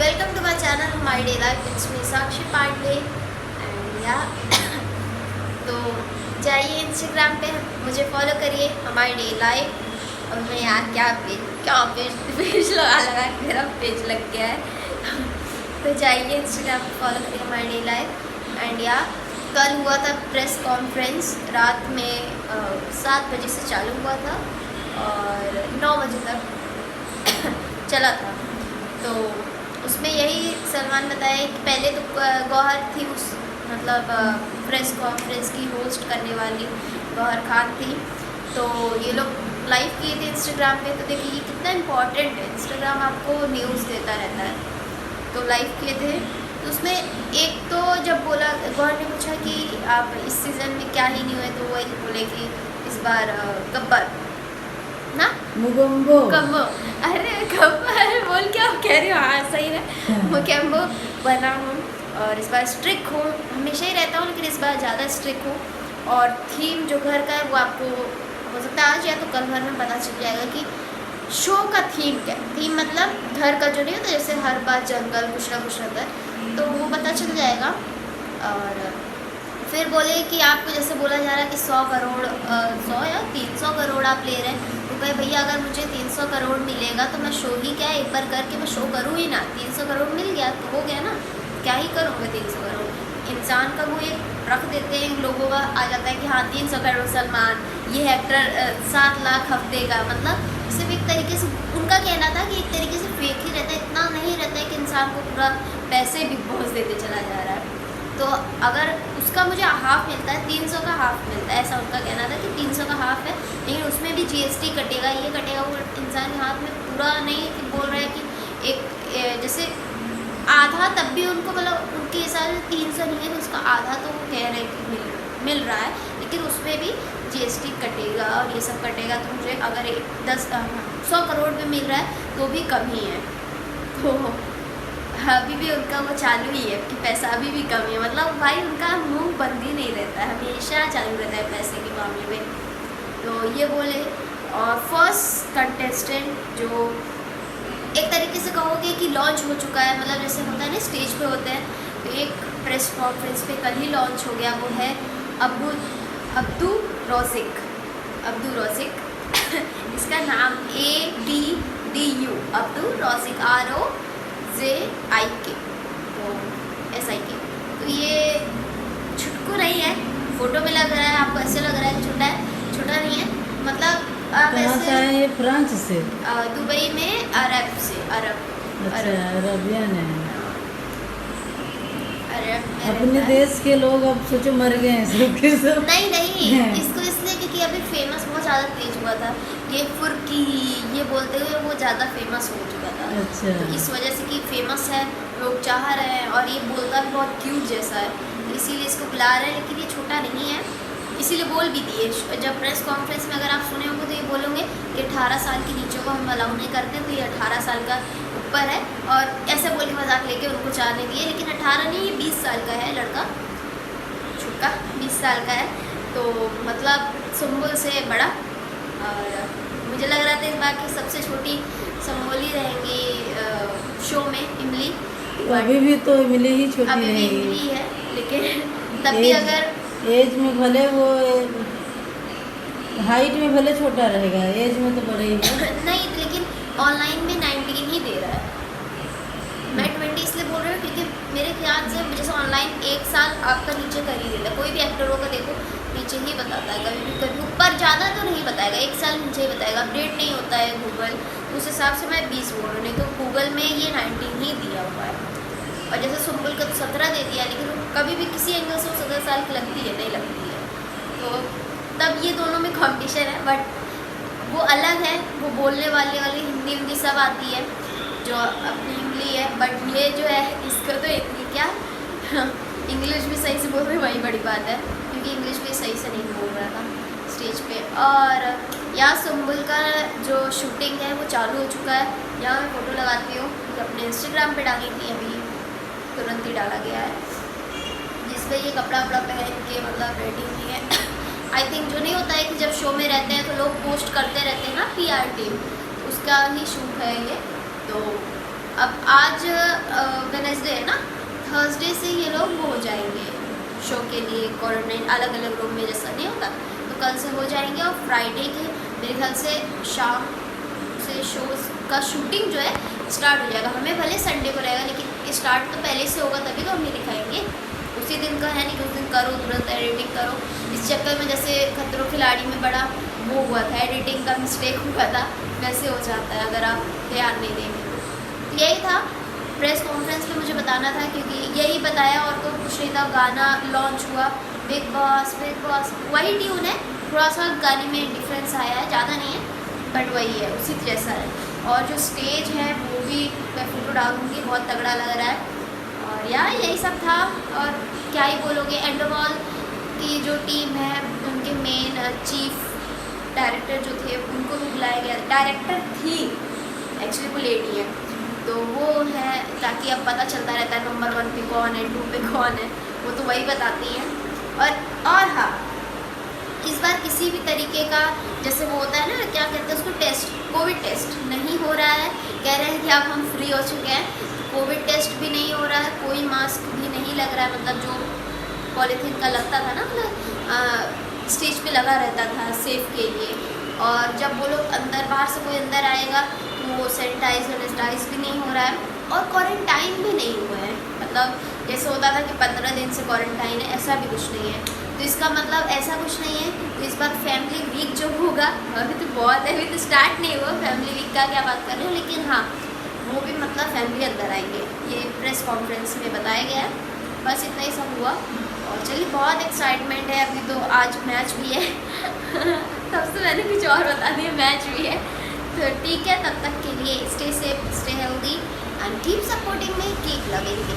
Welcome to my channel my day life. It's me Sakshi Pandey and या तो जाइए Instagram पे मुझे फॉलो करिए हमारी डे लाइफ। और मैं यार क्या पेज लगा के मेरा पेज लग गया है तो जाइए इंस्टाग्राम पे फॉलो करिए हमारी डे लाइफ। एंड या कल हुआ था प्रेस कॉन्फ्रेंस, रात में 7 बजे से चालू हुआ था और 9 बजे तक चला था। तो उसमें यही सलमान बताया कि पहले तो गौहर थी उस मतलब प्रेस कॉन्फ्रेंस की होस्ट करने वाली गौहर खान थी। तो ये लोग लाइव किए थे इंस्टाग्राम पे। तो देखिए ये कितना इम्पोर्टेंट है, इंस्टाग्राम आपको न्यूज़ देता रहता है। तो लाइव किए थे तो उसमें एक तो जब बोला गौहर ने पूछा कि आप इस सीज़न में क्या ही न्यू है, तो वही बोले कि इस बार गब्बर ना मुगम्बो कम्बो, अरे गब्बर बोल क्या कह रही हो। हाँ सही है, मुगम्बो बना हूँ और इस बार स्ट्रिक हूँ। हमेशा ही रहता हूँ लेकिन इस बार ज़्यादा स्ट्रिक हूँ। और थीम जो घर का है वो आपको हो सकता है आज या तो कल भर में पता चल जाएगा कि शो का थीम क्या है। थीम मतलब घर का जो नहीं होता, जैसे हर बार जंगल कुछ ना घर, तो वो पता चल जाएगा। और फिर बोले कि आपको जैसे बोला जा रहा है कि 100 करोड़ 100 या 300 करोड़ आप ले रहे हैं। तो कहे भैया अगर मुझे 300 करोड़ मिलेगा तो मैं शो ही क्या एक बार करके मैं शो करूँ ही ना। 300 करोड़ मिल गया तो हो गया ना, क्या ही करूँगा 300 करोड़। इंसान का वो एक रख देते हैं, लोगों का आ जाता है कि हाँ 300 करोड़ सलमान, ये एक्टर 7 लाख हफ्ते का, मतलब सिर्फ एक तरीके से उनका कहना था कि एक तरीके से फेक ही रहता है, इतना नहीं रहता है कि इंसान को पूरा पैसे भी पहुँच देते चला जा रहा है। तो अगर उसका मुझे हाफ मिलता है, 300 का हाफ मिलता है, ऐसा उनका कहना था कि 300 का हाफ है, लेकिन उसमें भी जीएसटी कटेगा, ये कटेगा, वो इंसान के हाथ में पूरा नहीं कि बोल रहा है कि एक जैसे आधा, तब भी उनको मतलब उनके हिसाब से 300 नहीं है तो उसका आधा तो वो कह रहे हैं कि मिल रहा है, लेकिन उसमें भी जीएसटी कटेगा और ये सब कटेगा। तो मुझे अगर 100 करोड़ भी मिल रहा है तो भी कम ही है। तो अभी भी उनका वो चालू ही है कि पैसा अभी भी कम है, मतलब भाई उनका मुंह बंद ही नहीं रहता है, हमेशा चालू रहता है पैसे के मामले में। तो ये बोले। और फर्स्ट कंटेस्टेंट जो एक तरीके से कहोगे कि लॉन्च हो चुका है, मतलब जैसे होता है ना स्टेज पे होते हैं, तो एक प्रेस कॉन्फ्रेंस पे कल ही लॉन्च हो गया, वो है अब्दू रोज़िक इसका नाम ABDU अब्दू रोज़िक ROZIK तो SIK। तो ये छुटकू नहीं है, फोटो में लग रहा है आपको ऐसे लग रहा है कि छोटा है, छोटा नहीं है, मतलब आप ऐसे ये फ्रांस से दुबई में अरब से अरबियन है। अरब अपने देश के लोग अब सोचो मर गए हैं सब के सब। नहीं इसको इसलिए क्योंकि अभी फेमस बहुत ज़्यादा तेज हुआ था, ये फुर्की ये बोलते हुए वो ज़्यादा फेमस हो चुका था। अच्छा। तो इस वजह से कि फेमस है, लोग चाह रहे हैं और ये बोलता भी बहुत क्यूट जैसा है, तो इसीलिए इसको बुला रहे हैं। लेकिन ये छोटा नहीं है, इसीलिए बोल भी दिए जब प्रेस कॉन्फ्रेंस में, अगर आप सुने होंगे तो ये बोलोगे कि 18 साल के नीचे को हम अलाउ नहीं करते, तो ये 18 साल का ऊपर है। और ऐसे बोली मजाक लेके उनको जाने दिए, लेकिन 18 नहीं, ये 20 साल का है लड़का, छोटा 20 साल का है। तो मतलब सुम्बुल से बड़ा। और मुझे लग रहा था इस बार की सबसे छोटी सुम्बुल ही रहेंगी शो में, इमली। अभी भी तो इमली ही छोटी अभी भी रहेगी, इमली है, लेकिन तब भी अगर एज में भले वो हाइट में भले छोटा रहेगा, एज में तो बड़े ही है। नहीं, लेकिन ऑनलाइन में 19 ही दे रहा है। मैं 20 इसलिए बोल रही हूँ क्योंकि मेरे ख्याल से जैसे ऑनलाइन 1 साल आपका नीचे कर ही देता है, कोई भी एक्टरों का देखो नीचे ही बताता है, कभी ऊपर ज़्यादा तो नहीं बताएगा, 1 साल नीचे ही बताएगा। अपडेट नहीं होता है गूगल, उस हिसाब से मैं 20 बोल रही हूँ, नहीं तो गूगल में ये 19 ही दिया हुआ है। और जैसे सुम्बुल का तो 17 दे दिया, लेकिन कभी भी किसी एंगल से 17 साल की लगती है, नहीं लगती है। तो तब ये दोनों में कॉम्पिटिशन है, बट वो अलग है, वो बोलने वाली हिंदी सब आती है जो अपनी इमली है। बट ये जो है इसका तो इतनी क्या इंग्लिश भी सही से बोल रही, वही बड़ी बात है, क्योंकि इंग्लिश भी सही से नहीं बोल रहा था स्टेज पे। और यहाँ सुम्बुल का जो शूटिंग है वो चालू हो चुका है। यहाँ मैं फ़ोटो लगाती हूँ, अपने इंस्टाग्राम पे डाली थी, अभी तुरंत ही डाला गया है, जिसपे ये कपड़ा वपड़ा पहन के मतलब रेडी हुई है। आई थिंक जो नहीं होता है कि जब शो में रहते हैं तो लोग पोस्ट करते रहते हैं ना, PR टीम, उसका ही शूट है ये। तो अब आज वेडनेसडे है ना, थर्सडे से ये लोग वो हो जाएंगे शो के लिए क्वारंटाइन, अलग अलग रूम में जैसा नहीं होता, तो कल से हो जाएंगे। और फ्राइडे के मेरे ख्याल से शाम से शो का शूटिंग जो है स्टार्ट हो जाएगा। हमें भले संडे को रहेगा, लेकिन स्टार्ट तो पहले से होगा, तभी तो हम नहीं दिखाएंगे। उसी दिन का है नहीं कि उस दिन करो तुरंत एडिटिंग करो। इस चक्कर में जैसे खतरों खिलाड़ी में बड़ा वो हुआ था, एडिटिंग का मिस्टेक हुआ था, वैसे हो जाता है अगर आप ध्यान नहीं देंगे। तो यही था प्रेस कॉन्फ्रेंस में मुझे बताना था, क्योंकि यही बताया और तो कुछ नहीं था। गाना लॉन्च हुआ, बिग बॉस वही ट्यून है, थोड़ा सा गाने में डिफरेंस आया है, ज़्यादा नहीं है बट वही है, उसी जैसा है। और जो स्टेज है वो भी मैं फ़ोटो डालूँगी, बहुत तगड़ा लग रहा है। और यार यही सब था, और क्या ही बोलोगे। एंडोमॉल की जो टीम है उनके मेन चीफ डायरेक्टर जो थे उनको भी बुलाया गया। डायरेक्टर थी एक्चुअली, वो लेडी है, तो वो है ताकि अब पता चलता रहता है नंबर 1 पे कौन है, 2 पे कौन है, वो तो वही बताती हैं। और हाँ, इस बार किसी भी तरीके का जैसे वो होता है ना, क्या कहते हैं उसको, टेस्ट, कोविड टेस्ट नहीं हो रहा है। कह रहे हैं कि अब हम फ्री हो चुके हैं, कोविड टेस्ट भी नहीं हो रहा है, कोई मास्क भी नहीं लग रहा है, मतलब जो पॉलीथीन का लगता था ना, मतलब स्टेज पे लगा रहता था सेफ के लिए। और जब वो लोग अंदर, बाहर से कोई अंदर आएगा तो वो सैनिटाइज भी नहीं हो रहा है, और क्वारंटाइन भी नहीं हुआ है। मतलब जैसे होता था कि 15 दिन से क्वारंटाइन है, ऐसा भी कुछ नहीं है। तो इसका मतलब ऐसा कुछ नहीं है। तो इस बार फैमिली वीक जो होगा, अभी तो बहुत है, अभी तो स्टार्ट नहीं हुआ फैमिली वीक का, क्या बात कर रहे हो, लेकिन हाँ वो भी मतलब फैमिली अंदर आएंगे, ये प्रेस कॉन्फ्रेंस में बताया गया है। बस इतना ही सब हुआ। और चलिए, बहुत एक्साइटमेंट है अभी तो, आज मैच भी है तब से मैंने कुछ और बता दिया, मैच भी है। तो ठीक है, तब तक के लिए stay safe, stay healthy and keep supporting me, keep loving me.